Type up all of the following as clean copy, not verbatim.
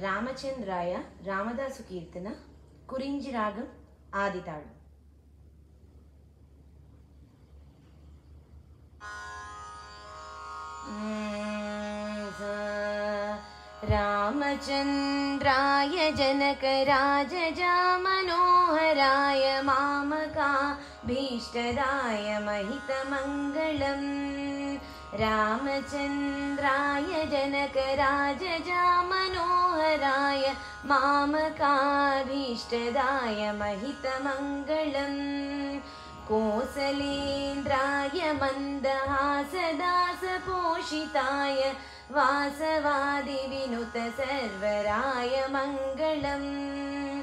ರಾಮಚಂದ್ರಾಯ Ramadasu Keerthana ಕುರಿಂಜಿ ragam ಆದಿತಾಳು. रामचन्द्राय जनकराजजा Manoharrai मामकाभीष्टदाय महितमङ्गलम्। रामचन्द्राय जनकराजजा Manoharrai मामकाभीष्टदाय महितमङ्गलम्। कोसलेन्द्राय मन्दहासदासपोषिताय वासवादिविनुत सर्वराय Mangalam.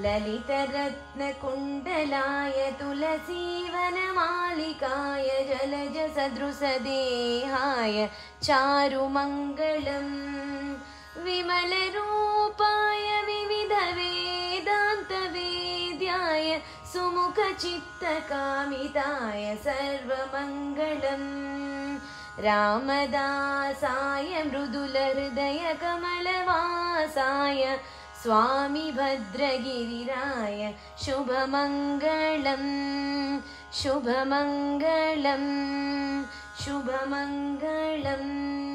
ललितरत्नकुण्डलाय तुलसीवनमालिकाय जलजसदृशदेहाय चारुमङ्गलम्। विमलरूपाय विविधवेदान्तवेद्याय सुमुखचित्तकामिताय सर्वमङ्गलम्। रामदासाय मृदुलहृदयकमलवासाय Swami भद्रगिरिराय शुभमङ्गलम्। शुभमङ्गलम् शुभमङ्गलम्।